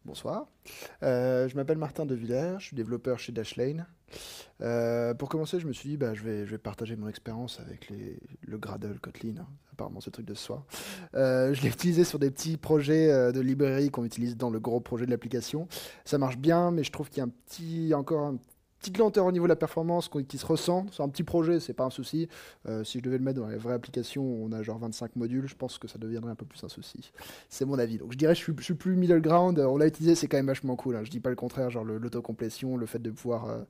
Bonsoir. Je m'appelle Martin De Villers, je suis développeur chez Dashlane. Pour commencer, je me suis dit, je vais partager mon expérience avec le Gradle Kotlin, hein. Apparemment, ce truc de ce soir. Je l'ai utilisé sur des petits projets de librairie qu'on utilise dans le gros projet de l'application. Ça marche bien, mais je trouve qu'il y a encore un petite lenteur au niveau de la performance qui se ressent. C'est un petit projet, c'est pas un souci. Si je devais le mettre dans la vraie application, on a genre 25 modules, je pense que ça deviendrait un peu plus un souci. C'est mon avis. Donc je dirais je suis plus middle ground. On l'a utilisé, c'est quand même vachement cool, hein. Je dis pas le contraire, genre l'autocomplétion, le fait de pouvoir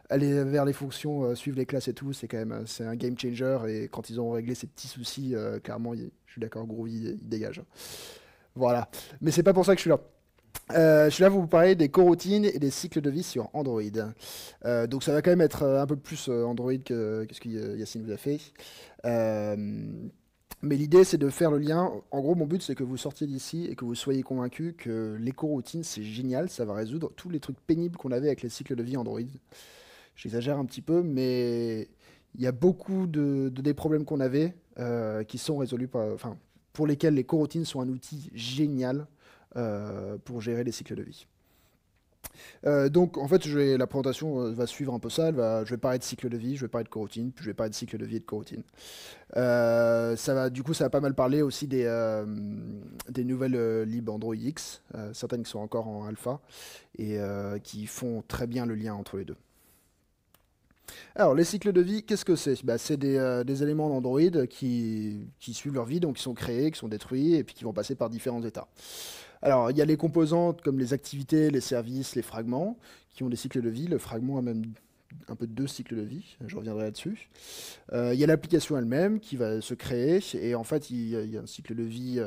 aller vers les fonctions, suivre les classes et tout, c'est quand même c'est un game changer. Et quand ils ont réglé ces petits soucis, clairement, je suis d'accord, Groovy, il dégage. Voilà. Mais c'est pas pour ça que je suis là. Je suis là pour vous parler des coroutines et des cycles de vie sur Android. Donc ça va quand même être un peu plus Android que ce que Yacine vous a fait. Euh, mais l'idée, c'est de faire le lien. En gros, mon but, c'est que vous sortiez d'ici et que vous soyez convaincu que les coroutines, c'est génial. Ça va résoudre tous les trucs pénibles qu'on avait avec les cycles de vie Android. J'exagère un petit peu, mais il y a beaucoup des problèmes qu'on avait qui sont résolus enfin, pour lesquels les coroutines sont un outil génial pour gérer les cycles de vie. Donc en fait, la présentation va suivre un peu ça. Je vais parler de cycle de vie, je vais parler de coroutine, puis je vais parler de cycle de vie et de coroutine. Du coup, ça va pas mal parler aussi des nouvelles lib Android X, certaines qui sont encore en alpha et qui font très bien le lien entre les deux. Alors, les cycles de vie, qu'est-ce que c'est? C'est des éléments d'Android qui suivent leur vie, donc qui sont créés, qui sont détruits, et puis qui vont passer par différents états. Alors, il y a les composantes comme les activités, les services, les fragments, qui ont des cycles de vie. Le fragment a même un peu deux cycles de vie, je reviendrai là-dessus. Il y a l'application elle-même qui va se créer, et en fait, il y a un cycle de vie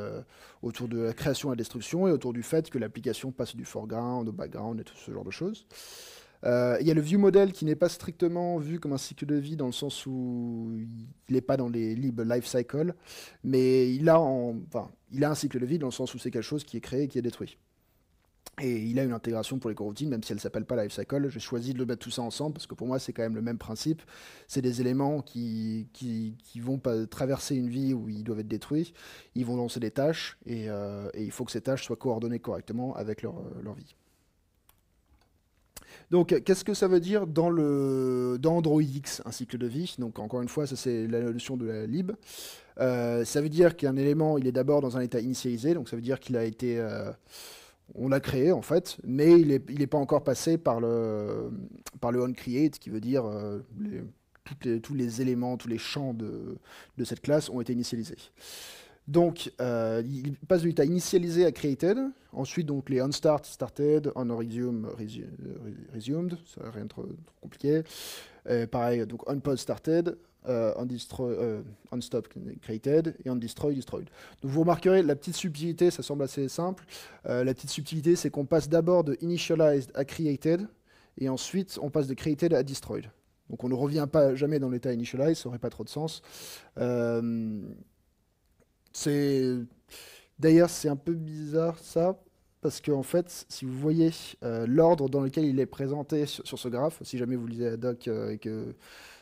autour de la création et la destruction, et autour du fait que l'application passe du foreground au background et tout ce genre de choses. Il y a le view model qui n'est pas strictement vu comme un cycle de vie dans le sens où il n'est pas dans les lib lifecycle, mais il a un cycle de vie dans le sens où c'est quelque chose qui est créé et qui est détruit. Et il a une intégration pour les coroutines, même si elle ne s'appelle pas lifecycle. J'ai choisi de le mettre tout ça ensemble parce que pour moi, c'est quand même le même principe. C'est des éléments qui vont pas traverser une vie où ils doivent être détruits. Ils vont lancer des tâches et il faut que ces tâches soient coordonnées correctement avec leur vie. Donc, qu'est-ce que ça veut dire dans Android X, un cycle de vie? Donc, encore une fois, ça c'est la notion de la lib. Ça veut dire qu'un élément, il est d'abord dans un état initialisé, donc ça veut dire qu'il a été, on l'a créé en fait, mais il est pas encore passé par le onCreate, qui veut dire tous les éléments, tous les champs de cette classe ont été initialisés. Donc, il passe de l'état initialisé à created. Ensuite, donc, les onStart, started, resumed. Ça rien de trop compliqué. Pareil, donc onPause, started, onStop, created, et onDestroy, destroyed. Donc, vous remarquerez, la petite subtilité, ça semble assez simple. La petite subtilité, c'est qu'on passe d'abord de initialized à created, et ensuite, on passe de created à destroyed. Donc, on ne revient pas jamais dans l'état initialized, ça n'aurait pas trop de sens. C'est D'ailleurs, c'est un peu bizarre ça, parce qu'en fait, si vous voyez l'ordre dans lequel il est présenté sur ce graphe, si jamais vous lisez la doc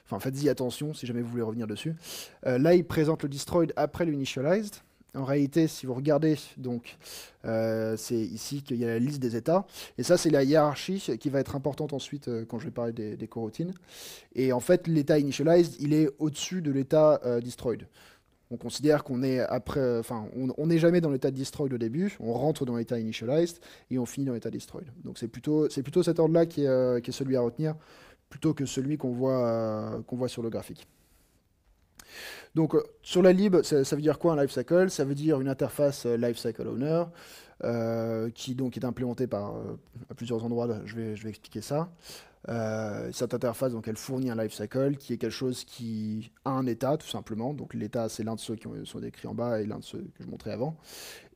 enfin, faites-y attention si jamais vous voulez revenir dessus. Là, il présente le destroyed après l'initialized. En réalité, si vous regardez, donc, c'est ici qu'il y a la liste des états. Et ça, c'est la hiérarchie qui va être importante ensuite quand je vais parler des coroutines. Et en fait, l'état initialized, il est au-dessus de l'état destroyed. On considère qu'on est après, enfin, on n'est jamais dans l'état destroyed au début, on rentre dans l'état initialized et on finit dans l'état destroyed. Donc c'est plutôt cet ordre-là qui est celui à retenir, plutôt que celui qu'on voit sur le graphique. Donc sur la lib, ça veut dire quoi un lifecycle? Ça veut dire une interface lifecycle owner qui donc est implémentée à plusieurs endroits. Je vais expliquer ça. Cette interface, donc, elle fournit un lifecycle qui est quelque chose qui a un état, tout simplement. Donc l'état, c'est l'un de ceux qui sont décrits en bas et l'un de ceux que je montrais avant,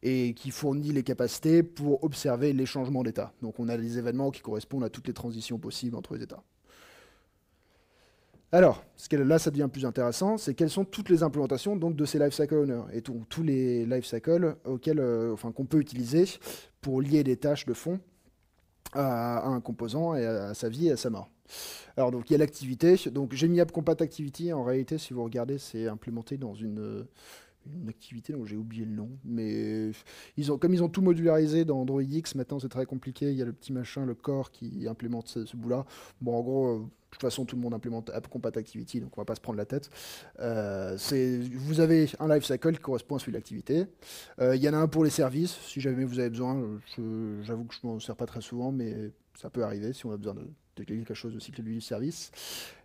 et qui fournit les capacités pour observer les changements d'état. Donc on a des événements qui correspondent à toutes les transitions possibles entre les états. Alors, là, ça devient plus intéressant, c'est quelles sont toutes les implémentations donc, de ces lifecycle owners et tous les lifecycles qu'on peut utiliser pour lier des tâches de fond à un composant et à sa vie et à sa mort. Alors, donc, il y a l'activité. Donc, GMIAP Compat Activity, en réalité, si vous regardez, c'est implémenté dans une une activité dont j'ai oublié le nom, mais comme ils ont tout modularisé dans Android X, maintenant c'est très compliqué, il y a le petit machin, le core qui implémente ce bout-là. Bon, en gros, de toute façon, tout le monde implémente App Compat Activity, donc on va pas se prendre la tête. Vous avez un lifecycle qui correspond à celui de l'activité. Il y en a un pour les services, si jamais vous avez besoin. J'avoue que je m'en sers pas très souvent, mais ça peut arriver si on a besoin de quelque chose de cycle de vie du service.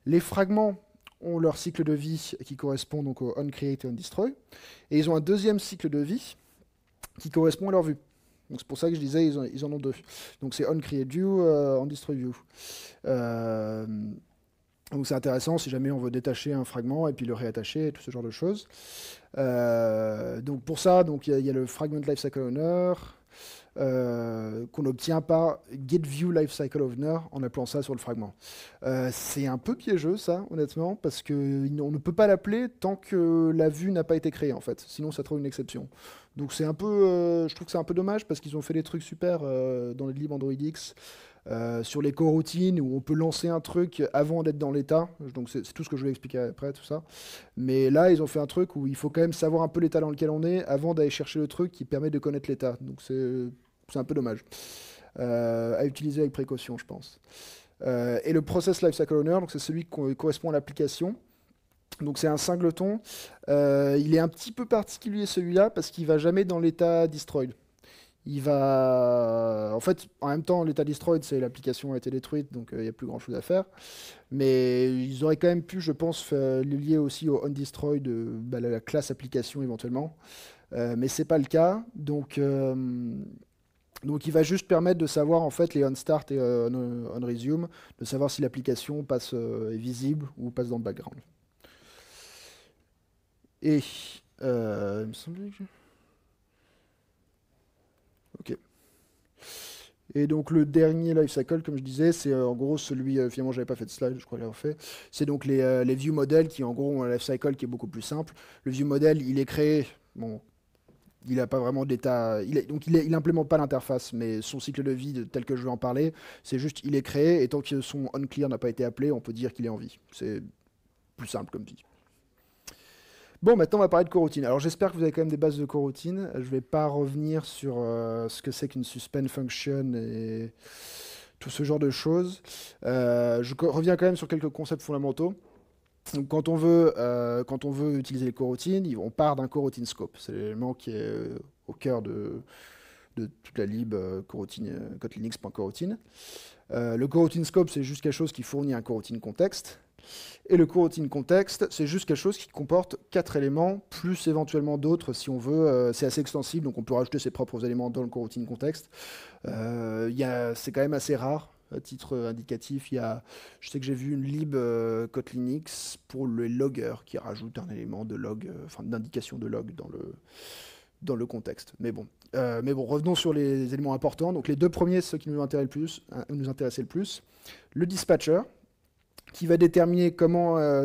Les fragments ont leur cycle de vie qui correspond donc au onCreate et onDestroy. Et ils ont un deuxième cycle de vie qui correspond à leur vue. Donc c'est pour ça que je disais ils en ont deux. Donc c'est onCreateView, onDestroyView. Donc c'est intéressant si jamais on veut détacher un fragment et puis le réattacher et tout ce genre de choses. Donc pour ça, il y a le Fragment Lifecycle Owner qu'on obtient par getViewLifecycle Owner en appelant ça sur le fragment. C'est un peu piégeux ça, honnêtement, parce qu'on ne peut pas l'appeler tant que la vue n'a pas été créée en fait. Sinon ça trouve une exception. Donc c'est un peu, je trouve que c'est un peu dommage parce qu'ils ont fait des trucs super dans les libres Android X. Sur les coroutines où on peut lancer un truc avant d'être dans l'état. Donc c'est tout ce que je vais expliquer après, tout ça. Mais là, ils ont fait un truc où il faut quand même savoir un peu l'état dans lequel on est avant d'aller chercher le truc qui permet de connaître l'état. Donc c'est un peu dommage. À utiliser avec précaution, je pense. Et le Process Lifecycle Owner, donc c'est celui qui correspond à l'application. Donc c'est un singleton. Il est un petit peu particulier celui-là parce qu'il va jamais dans l'état destroyed. Il va... En fait, en même temps, l'état destroyed, c'est l'application a été détruite, donc il n'y a plus grand-chose à faire. Mais ils auraient quand même pu, je pense, le lier aussi au ondestroyed, la classe application éventuellement. Mais c'est pas le cas. Donc il va juste permettre de savoir, en fait, les onStart et onResume, de savoir si l'application passe est visible ou passe dans le background. Et il me semblait que... Ok. Et donc le dernier lifecycle, comme je disais, c'est en gros celui, finalement j'avais pas fait de slide, je crois l'avoir fait, c'est donc les view models qui en gros ont un lifecycle qui est beaucoup plus simple. Le view model, il est créé, bon, il n'a pas vraiment d'état, donc il implémente pas l'interface, mais son cycle de vie tel que je vais en parler, c'est juste il est créé et tant que son onClear n'a pas été appelé, on peut dire qu'il est en vie. C'est plus simple comme dit. Bon, maintenant on va parler de coroutine. Alors j'espère que vous avez quand même des bases de coroutine. Je ne vais pas revenir sur ce que c'est qu'une suspend function et tout ce genre de choses. Je reviens quand même sur quelques concepts fondamentaux. Donc, quand on veut utiliser les coroutines, on part d'un coroutine scope. C'est l'élément qui est au cœur de toute la lib coroutine, kotlinx.coroutine. Le coroutine scope, c'est juste quelque chose qui fournit un coroutine contexte. Et le coroutine contexte, c'est juste quelque chose qui comporte 4 éléments, plus éventuellement d'autres si on veut. C'est assez extensible, donc on peut rajouter ses propres éléments dans le coroutine contexte. C'est quand même assez rare. À titre indicatif, je sais que j'ai vu une lib Kotlinx pour le logger qui rajoute un élément de log, d'indication de log dans le contexte. Mais bon, revenons sur les éléments importants. Donc les deux premiers, ceux qui nous intéressaient le plus. Le dispatcher, qui va déterminer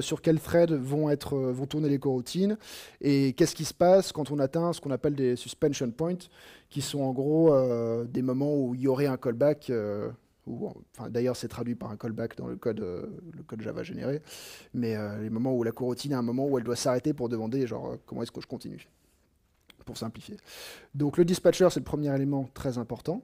sur quel thread vont tourner les coroutines et qu'est-ce qui se passe quand on atteint ce qu'on appelle des suspension points, qui sont en gros des moments où il y aurait un callback. D'ailleurs, c'est traduit par un callback dans le code Java généré, mais les moments où la coroutine a un moment où elle doit s'arrêter pour demander genre comment est-ce que je continue, pour simplifier. Donc le dispatcher, c'est le premier élément très important.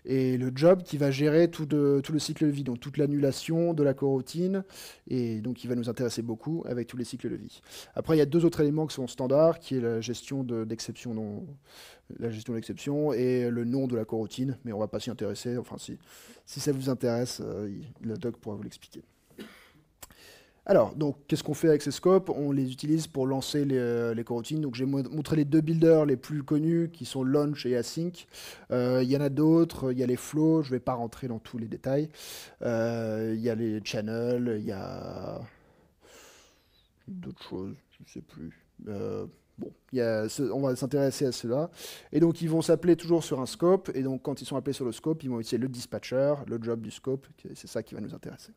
Et le job qui va gérer tout le cycle de vie, donc toute l'annulation de la coroutine, et donc qui va nous intéresser beaucoup avec tous les cycles de vie. Après, il y a deux autres éléments qui sont standards, qui est la gestion d'exception et le nom de la coroutine, mais on ne va pas s'y intéresser. Enfin, si ça vous intéresse, la doc pourra vous l'expliquer. Alors, donc, qu'est-ce qu'on fait avec ces scopes? On les utilise pour lancer les coroutines. Donc, j'ai montré les deux builders les plus connus, qui sont Launch et Async. Il y en a d'autres. Il y a les flows. Je ne vais pas rentrer dans tous les détails. Il y a les channels. Il y a d'autres choses. Je ne sais plus. Bon, on va s'intéresser à cela. Et donc, ils vont s'appeler toujours sur un scope. Et donc, quand ils sont appelés sur le scope, ils vont utiliser le dispatcher, le job du scope. C'est ça qui va nous intéresser.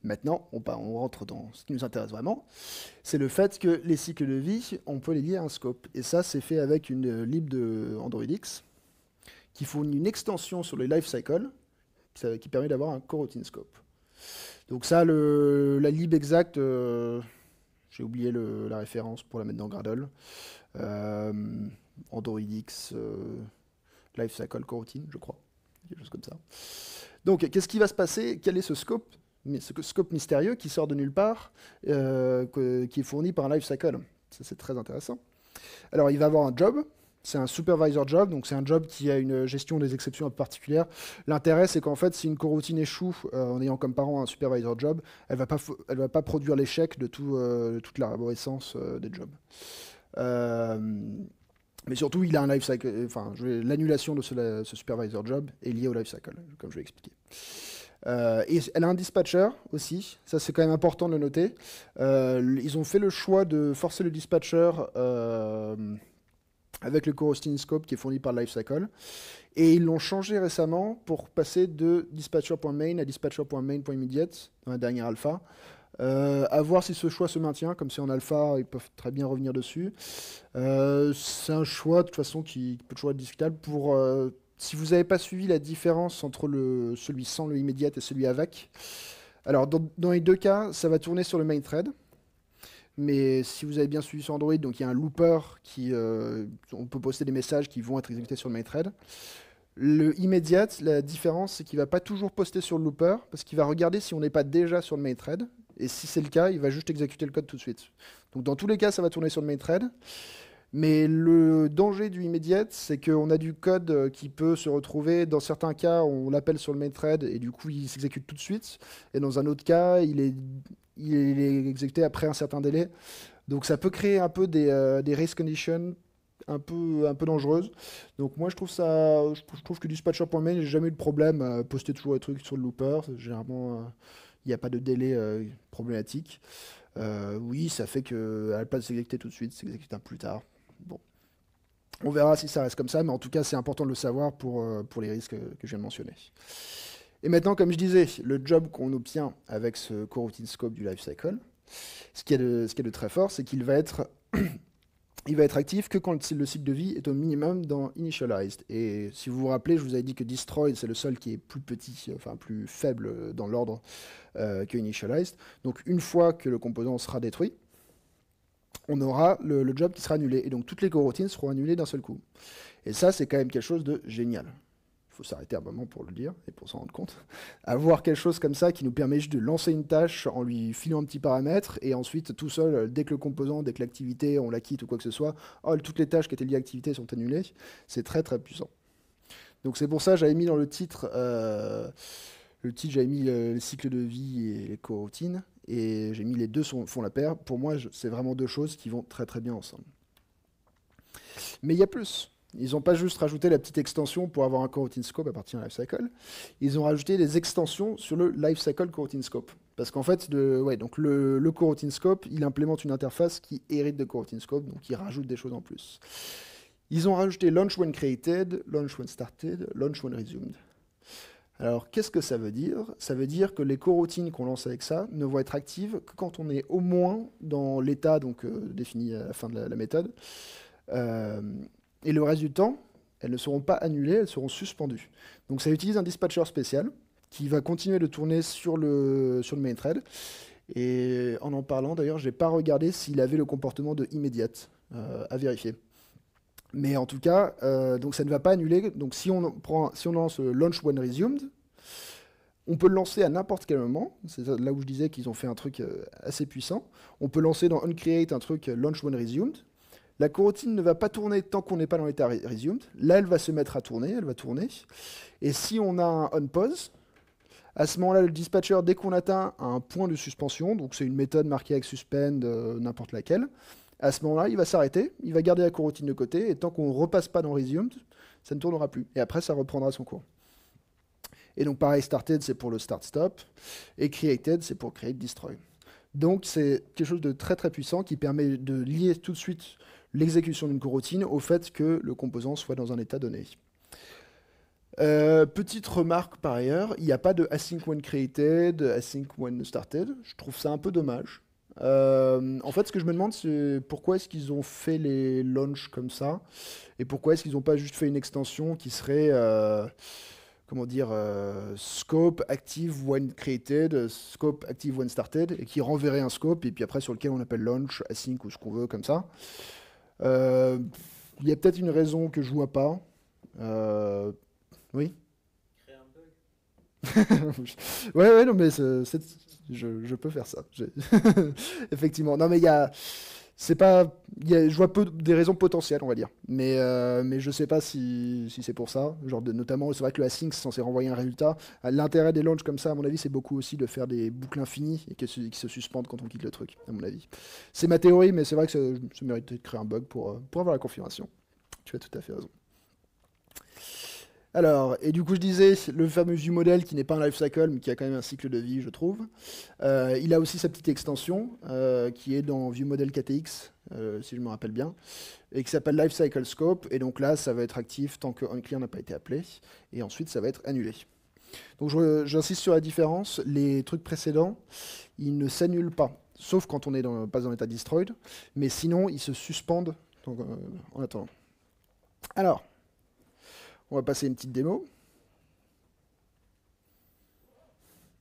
Maintenant, on rentre dans ce qui nous intéresse vraiment, c'est le fait que les cycles de vie, on peut les lier à un scope. Et ça, c'est fait avec une lib de Android X qui fournit une extension sur les lifecycles qui permet d'avoir un coroutine scope. Donc ça, la lib exacte, J'ai oublié la référence pour la mettre dans Gradle. Euh, Android X, Lifecycle Coroutine, je crois. Quelque chose comme ça. Donc, qu'est-ce qui va se passer? Quel est ce scope mystérieux qui sort de nulle part, qui est fourni par un lifecycle? Ça, c'est très intéressant. Alors, il va avoir un job. C'est un supervisor job, donc c'est un job qui a une gestion des exceptions un peu particulière. L'intérêt, c'est qu'en fait, si une coroutine échoue en ayant comme parent un supervisor job, elle va pas produire l'échec de toute l'arborescence des jobs. Euh, mais surtout, il a un lifecycle. Enfin, l'annulation de ce supervisor job est liée au lifecycle, comme je vais expliquer. Et elle a un dispatcher aussi, ça c'est quand même important de le noter. Ils ont fait le choix de forcer le dispatcher avec le coroutine scope qui est fourni par Lifecycle. Et ils l'ont changé récemment pour passer de dispatcher.main à dispatcher.main.immediate dans la dernière alpha. À voir si ce choix se maintient, comme c'est en alpha, ils peuvent très bien revenir dessus. C'est un choix de toute façon qui peut toujours être discutable. Si vous n'avez pas suivi la différence entre celui sans le immediate et celui avec, alors dans les deux cas, ça va tourner sur le main thread. Mais si vous avez bien suivi sur Android, donc il y a un looper on peut poster des messages qui vont être exécutés sur le main thread. Le immediate, la différence, c'est qu'il ne va pas toujours poster sur le looper, parce qu'il va regarder si on n'est pas déjà sur le main thread. Et si c'est le cas, il va juste exécuter le code tout de suite. Donc dans tous les cas, ça va tourner sur le main thread. Mais le danger du immediate, c'est qu'on a du code qui peut se retrouver, dans certains cas, on l'appelle sur le main thread, et du coup, il s'exécute tout de suite. Et dans un autre cas, il est exécuté après un certain délai. Donc ça peut créer un peu des race conditions un peu dangereuses. Donc moi, je trouve que dispatcher.main, j'ai jamais eu de problème à poster toujours les trucs sur le looper. Généralement, il n'y a pas de délai problématique. Oui, ça fait qu'elle ne va pas s'exécuter tout de suite, s'exécute un peu plus tard. Bon. On verra si ça reste comme ça, mais en tout cas, c'est important de le savoir pour les risques que je viens de mentionner. Et maintenant, comme je disais, le job qu'on obtient avec ce coroutine scope du lifecycle, ce qui est de très fort, c'est qu'il va être il va être actif que quand le cycle de vie est au minimum dans Initialized. Et si vous vous rappelez, je vous avais dit que Destroyed, c'est le seul qui est plus petit, enfin plus faible dans l'ordre que Initialized. Donc une fois que le composant sera détruit, on aura le job qui sera annulé. Et donc toutes les coroutines seront annulées d'un seul coup. Et ça, c'est quand même quelque chose de génial. Il faut s'arrêter un moment pour le dire et pour s'en rendre compte. Avoir quelque chose comme ça qui nous permet juste de lancer une tâche en lui filant un petit paramètre et ensuite tout seul, dès que l'activité, on la quitte ou quoi que ce soit, toutes les tâches qui étaient liées à l'activité sont annulées, c'est très très puissant. Donc c'est pour ça que j'avais mis dans le titre, j'avais mis le cycle de vie et les coroutines et j'ai mis les deux font la paire. Pour moi, c'est vraiment deux choses qui vont très très bien ensemble. Mais il y a plus. Ils n'ont pas juste rajouté la petite extension pour avoir un coroutine scope à partir d'un lifecycle. Ils ont rajouté des extensions sur le lifecycle coroutine scope. Parce qu'en fait, le coroutine scope, il implémente une interface qui hérite de coroutine scope, donc il rajoute des choses en plus. Ils ont rajouté launch when created, launch when started, launch when resumed. Alors, qu'est-ce que ça veut dire? Ça veut dire que les coroutines qu'on lance avec ça ne vont être actives que quand on est au moins dans l'état défini à la fin de la méthode. Et le reste du temps, elles ne seront pas annulées, elles seront suspendues. Donc ça utilise un dispatcher spécial qui va continuer de tourner sur le main thread. Et en parlant, d'ailleurs, je n'ai pas regardé s'il avait le comportement de immediate à vérifier. Mais en tout cas, donc ça ne va pas annuler. Donc si on lance le launch when resumed, on peut le lancer à n'importe quel moment. C'est là où je disais qu'ils ont fait un truc assez puissant. On peut lancer dans onCreate un truc launch when resumed. La coroutine ne va pas tourner tant qu'on n'est pas dans l'état resumed. Là, elle va se mettre à tourner, elle va tourner. Et si on a un onPause, à ce moment-là, le dispatcher, dès qu'on atteint un point de suspension, donc c'est une méthode marquée avec suspend, n'importe laquelle, à ce moment-là, il va s'arrêter, il va garder la coroutine de côté, et tant qu'on ne repasse pas dans resumed, ça ne tournera plus. Et après, ça reprendra son cours. Et donc pareil, started, c'est pour le start-stop, et created, c'est pour create destroy. Donc c'est quelque chose de très très puissant qui permet de lier tout de suite l'exécution d'une coroutine au fait que le composant soit dans un état donné. Petite remarque par ailleurs, il n'y a pas de async when created, async when started. Je trouve ça un peu dommage. En fait, ce que je me demande, c'est pourquoi est-ce qu'ils ont fait les launches comme ça, et pourquoi est-ce qu'ils n'ont pas juste fait une extension qui serait, comment dire, scope active when created, scope active when started, et qui renverrait un scope, et puis après sur lequel on appelle launch, async ou ce qu'on veut comme ça. Euh, Il y a peut-être une raison que je vois pas. Oui. Créer un bug. Ouais, ouais, non, mais je peux faire ça. Effectivement. Non, mais c'est pas, je vois peu des raisons potentielles, on va dire. Mais je sais pas si c'est pour ça. Genre, notamment, c'est vrai que le async, c'est censé renvoyer un résultat. L'intérêt des launches comme ça, à mon avis, c'est beaucoup aussi de faire des boucles infinies et qui se suspendent quand on quitte le truc, à mon avis. C'est ma théorie, mais c'est vrai que ça mérite de créer un bug pour avoir la confirmation. Tu as tout à fait raison. Alors, et du coup, je disais, le fameux view model qui n'est pas un life cycle, mais qui a quand même un cycle de vie, je trouve. Il a aussi sa petite extension qui est dans view model KTX, si je me rappelle bien, et qui s'appelle life cycle scope. Et donc là, ça va être actif tant que onClear n'a pas été appelé, et ensuite ça va être annulé. Donc j'insiste sur la différence. Les trucs précédents, ils ne s'annulent pas, sauf quand on est pas dans l'état destroyed, mais sinon ils se suspendent donc, en attendant. Alors. On va passer une petite démo.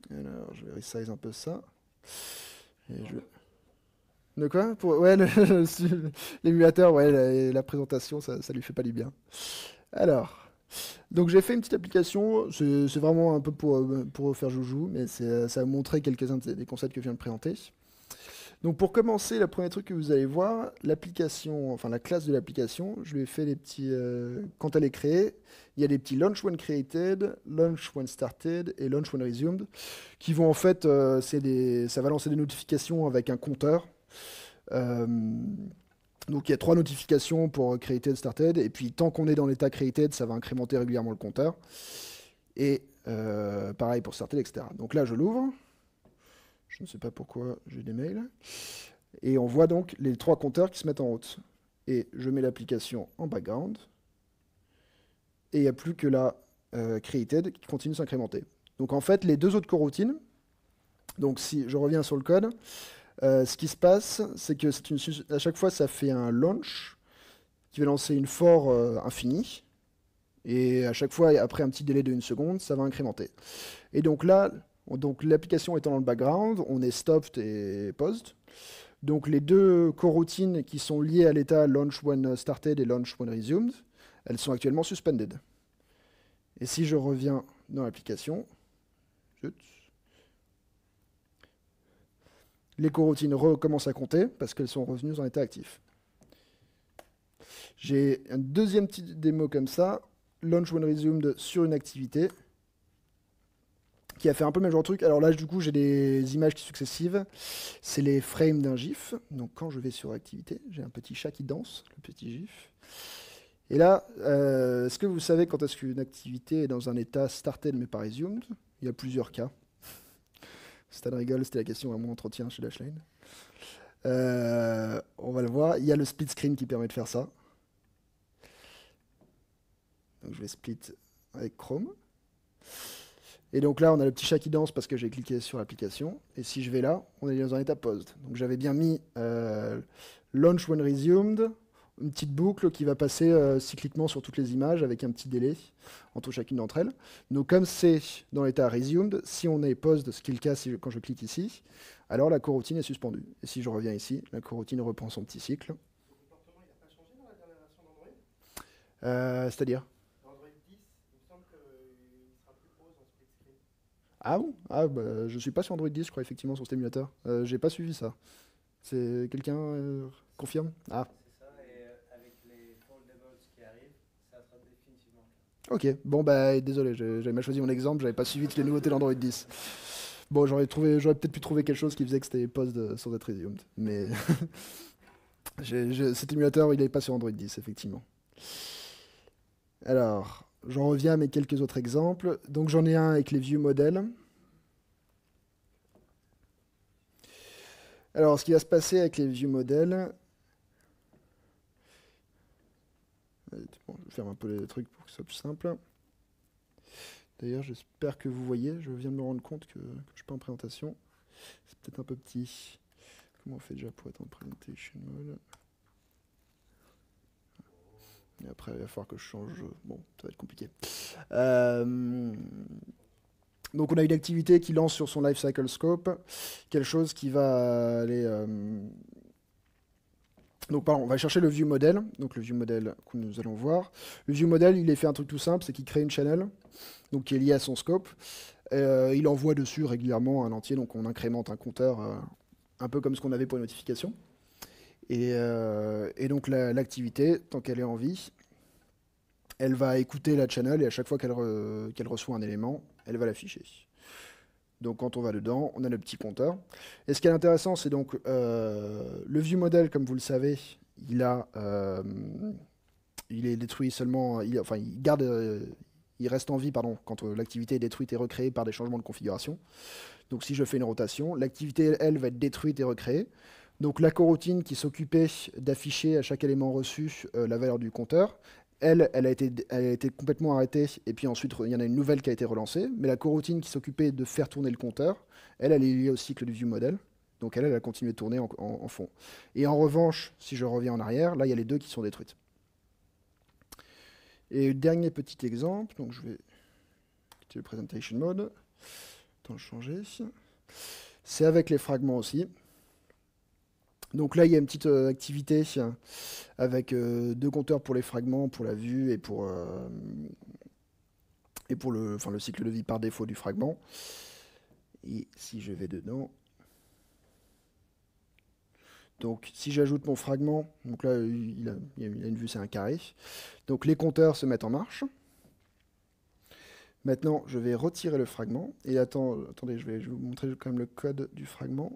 Alors, je vais resize un peu ça. Et De quoi Ouais, l'émulateur, ouais, la présentation, ça lui fait pas du bien. Alors, donc j'ai fait une petite application. C'est vraiment un peu pour faire joujou, mais ça va montrer quelques-uns des concepts que je viens de présenter. Donc pour commencer, le premier truc que vous allez voir, l'application, enfin la classe de l'application, je lui ai fait les petits... quand elle est créée, il y a des petits launch when created, launch when started et launch when resumed, qui vont en fait, ça va lancer des notifications avec un compteur. Euh, donc il y a 3 notifications pour created, started, et puis tant qu'on est dans l'état created, ça va incrémenter régulièrement le compteur. Et pareil pour started, etc. Donc là, je l'ouvre. Je ne sais pas pourquoi j'ai des mails. Et on voit donc les 3 compteurs qui se mettent en route. Et je mets l'application en background. Et il n'y a plus que la created qui continue de s'incrémenter. Donc en fait, les 2 autres coroutines, donc si je reviens sur le code, ce qui se passe, c'est que à chaque fois, ça fait un launch qui va lancer une for infinie. Et à chaque fois, après un petit délai de 1 seconde, ça va incrémenter. Et donc là, l'application étant dans le background, on est stopped et paused. Donc les 2 coroutines qui sont liées à l'état launch when started et launch when resumed, elles sont actuellement suspended. Et si je reviens dans l'application, les coroutines recommencent à compter parce qu'elles sont revenues en état actif. J'ai une deuxième petite démo comme ça, launch when resumed sur une activité qui a fait un peu le même genre de truc. Alors là, du coup, j'ai des images successives. C'est les frames d'un GIF. Donc quand je vais sur activité, j'ai un petit chat qui danse, le petit GIF. Et là, est-ce que vous savez quand est-ce qu'une activité est dans un état started mais pas resumed? Il y a plusieurs cas. Stan rigole, c'était la question à mon entretien chez Dashlane. On va le voir. Il y a le split screen qui permet de faire ça. Donc je vais split avec Chrome. Et donc là, on a le petit chat qui danse parce que j'ai cliqué sur l'application. Et si je vais là, on est dans un état paused. Donc j'avais bien mis launch when resumed, une petite boucle qui va passer cycliquement sur toutes les images avec un petit délai entre chacune d'entre elles. Donc comme c'est dans l'état resumed, si on est paused, ce qui est le cas quand je clique ici, alors la coroutine est suspendue. Et si je reviens ici, la coroutine reprend son petit cycle. Son comportement, il n'a pas changé dans la dernière version d'Android? C'est-à-dire? Dans Android 10, il me semble qu'il sera plus pause en split screen. Ah bon? Ah bah, je suis pas sur Android 10, je crois, effectivement, sur cet émulateur. J'ai pas suivi ça. C'est quelqu'un confirme? Ah, C'est ça, et avec les foldables qui arrivent, ça sera définitivement le cas. ok. Bon bah désolé, j'avais mal choisi mon exemple, j'avais pas suivi toutes les nouveautés d'Android 10. Bon, j'aurais peut-être pu trouver quelque chose qui faisait que c'était post sans être resumed, mais cet émulateur, il est pas sur Android 10, effectivement. Alors, j'en reviens à mes quelques autres exemples. Donc j'en ai un avec les view models. Alors, ce qui va se passer avec les view models, bon, je vais faire un peu les trucs pour que ce soit plus simple. D'ailleurs, j'espère que vous voyez. Je viens de me rendre compte que je suis pas en présentation. C'est peut-être un peu petit. Comment on fait déjà pour être en presentation mode? Et après, il va falloir que je change. Bon, ça va être compliqué. Euh, donc on a une activité qui lance sur son lifecycle scope, quelque chose qui va aller... donc pardon, on va chercher le view model, donc le view model que nous allons voir. Le view model, il est fait un truc tout simple, c'est qu'il crée une channel, donc qui est liée à son scope. Il envoie dessus régulièrement un entier, donc on incrémente un compteur, un peu comme ce qu'on avait pour les notifications. Et donc l'activité, tant qu'elle est en vie, elle va écouter la channel et à chaque fois qu'elle reçoit un élément, elle va l'afficher. Donc quand on va dedans, on a le petit compteur. Et ce qui est intéressant, c'est donc le view model, comme vous le savez, il est détruit seulement, enfin il reste en vie pardon, quand l'activité est détruite et recréée par des changements de configuration. Donc si je fais une rotation, l'activité, elle, va être détruite et recréée. Donc la coroutine qui s'occupait d'afficher à chaque élément reçu la valeur du compteur, elle a été complètement arrêtée, et puis ensuite il y en a une nouvelle qui a été relancée, mais la coroutine qui s'occupait de faire tourner le compteur, elle est liée au cycle du view model, donc elle a continué de tourner en fond. Et en revanche, si je reviens en arrière, là il y a les deux qui sont détruites. Et dernier petit exemple, donc je vais quitter le presentation mode, attends, changer, c'est avec les fragments aussi. Donc là, il y a une petite activité avec deux compteurs pour les fragments, pour la vue et pour le cycle de vie par défaut du fragment. Et si je vais dedans, donc si j'ajoute mon fragment, donc là il a une vue, c'est un carré. Donc les compteurs se mettent en marche. Maintenant, je vais retirer le fragment. Et attendez, je vais vous montrer quand même le code du fragment.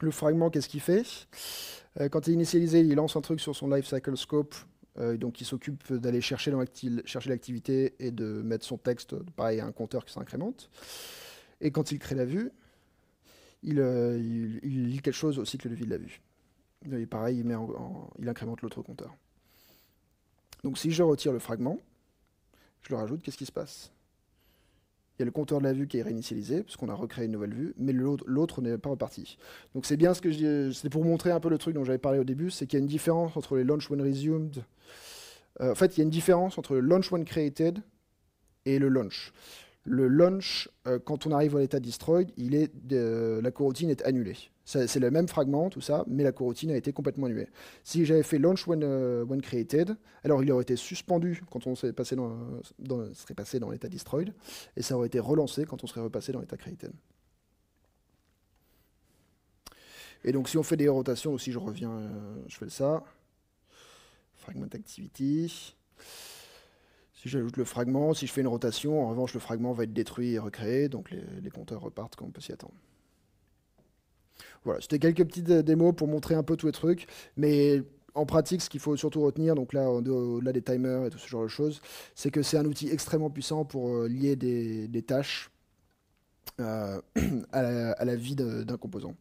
Le fragment, qu'est-ce qu'il fait? Quand il est initialisé, il lance un truc sur son lifecycle scope, donc il s'occupe d'aller chercher l'activité et de mettre son texte, pareil, à un compteur qui s'incrémente. Et quand il crée la vue, il lit quelque chose au cycle de vie de la vue. Et pareil, il incrémente l'autre compteur. Donc si je retire le fragment, je le rajoute, qu'est-ce qui se passe? Il y a le compteur de la vue qui est réinitialisé, puisqu'on a recréé une nouvelle vue, mais l'autre n'est pas reparti. Donc c'est bien ce que je dis, c'est pour montrer un peu le truc dont j'avais parlé au début, c'est qu'il y a une différence entre les launch when resumed. En fait, il y a une différence entre le launch when created et le launch. Le launch, quand on arrive à l'état destroyed, la coroutine est annulée. C'est le même fragment, tout ça, mais la coroutine a été complètement annulée. Si j'avais fait launch when created, alors il aurait été suspendu quand on serait passé dans l'état destroyed, et ça aurait été relancé quand on serait repassé dans l'état created. Et donc si on fait des rotations aussi, je reviens, je fais ça. Fragment activity. Si j'ajoute le fragment, si je fais une rotation, en revanche, le fragment va être détruit et recréé, donc les compteurs repartent comme on peut s'y attendre. Voilà, c'était quelques petites démos pour montrer un peu tous les trucs, mais en pratique, ce qu'il faut surtout retenir, donc là, au-delà des timers et tout ce genre de choses, c'est que c'est un outil extrêmement puissant pour lier des tâches à la vie d'un composant.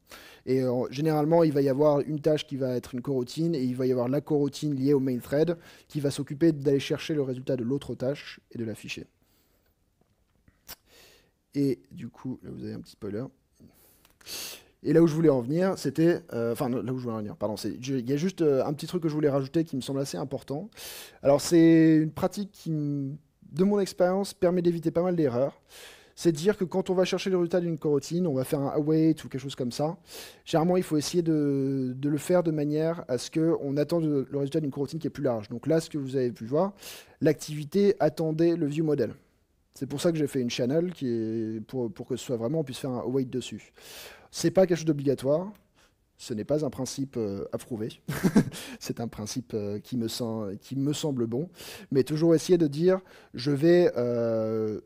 Et généralement, il va y avoir une tâche qui va être une coroutine, et il va y avoir la coroutine liée au main thread qui va s'occuper d'aller chercher le résultat de l'autre tâche et de l'afficher. Et du coup, là vous avez un petit spoiler. Et là où je voulais en venir, c'était... Enfin, là où je voulais en venir, pardon. Il y a juste un petit truc que je voulais rajouter qui me semble assez important. Alors, c'est une pratique qui, de mon expérience, permet d'éviter pas mal d'erreurs. C'est de dire que quand on va chercher le résultat d'une coroutine, on va faire un await ou quelque chose comme ça. Généralement, il faut essayer de le faire de manière à ce qu'on attende le résultat d'une coroutine qui est plus large. Donc là, ce que vous avez pu voir, l'activité attendait le view model. C'est pour ça que j'ai fait une channel pour que ce soit vraiment, on puisse faire un await dessus. C'est pas quelque chose d'obligatoire. Ce n'est pas un principe approuvé. C'est un principe qui me semble bon. Mais toujours essayer de dire, le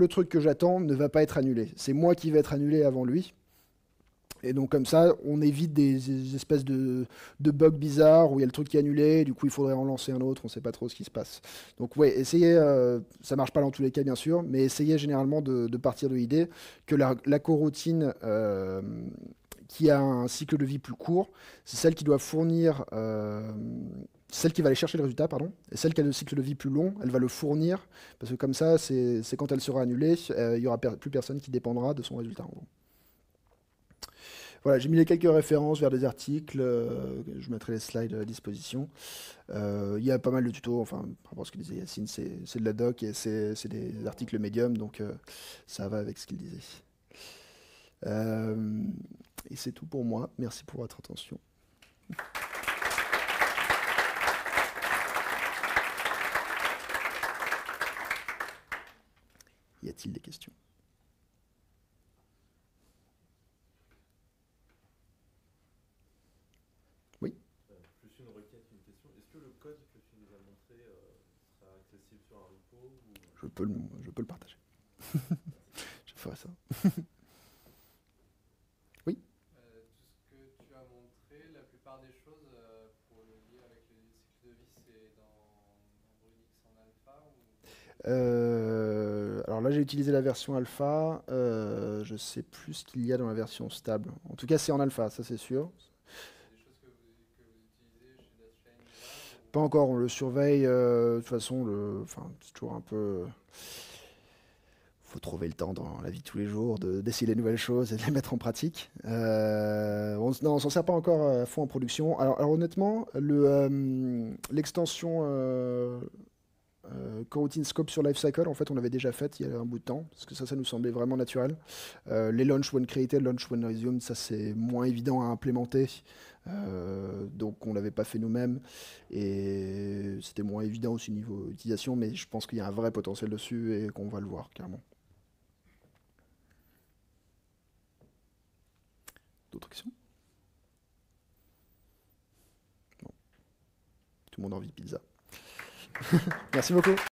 truc que j'attends ne va pas être annulé. C'est moi qui vais être annulé avant lui. Et donc comme ça, on évite des espèces de bugs bizarres où il y a le truc qui est annulé, du coup il faudrait en lancer un autre, on ne sait pas trop ce qui se passe. Donc ouais, essayez, ça marche pas dans tous les cas bien sûr, mais essayez généralement de partir de l'idée que la coroutine qui a un cycle de vie plus court, c'est celle qui doit fournir, celle qui va aller chercher le résultat, pardon, et celle qui a le cycle de vie plus long, elle va le fournir, parce que comme ça, c'est quand elle sera annulée, il n'y aura plus personne qui dépendra de son résultat en gros. Voilà, j'ai mis les quelques références vers des articles. Je mettrai les slides à disposition. Il y a pas mal de tutos. Enfin, par rapport à ce que disait Yacine, c'est de la doc et c'est des articles Medium, donc ça va avec ce qu'il disait. Euh, et c'est tout pour moi. Merci pour votre attention. Y a-t-il des questions? Oui, Plus une requête qu'une question. Est-ce que le code que tu nous as montré sera accessible sur un repo ou... je peux le partager. Je ferai ça. Oui. Tout ce que tu as montré, la plupart des choses, pour le lier avec les cycles de vie, c'est dans Brunix en alpha Alors là, j'ai utilisé la version alpha. Je sais plus ce qu'il y a dans la version stable. En tout cas, c'est en alpha, ça c'est sûr. c'est des choses que vous utilisez chez Dashlane déjà Pas encore, on le surveille. De toute façon, enfin, c'est toujours un peu. Faut trouver le temps dans la vie de tous les jours d'essayer les nouvelles choses et de les mettre en pratique. Non, on s'en sert pas encore à fond en production. Alors honnêtement, l'extension Coroutine Scope sur Lifecycle, en fait, on l'avait déjà faite il y a un bout de temps, parce que ça nous semblait vraiment naturel. Les launch when created, launch when resumed, ça c'est moins évident à implémenter, donc on l'avait pas fait nous-mêmes, et c'était moins évident aussi niveau utilisation, mais je pense qu'il y a un vrai potentiel dessus et qu'on va le voir carrément. D'autres questions? Bon. Tout le monde a envie de pizza. Merci beaucoup.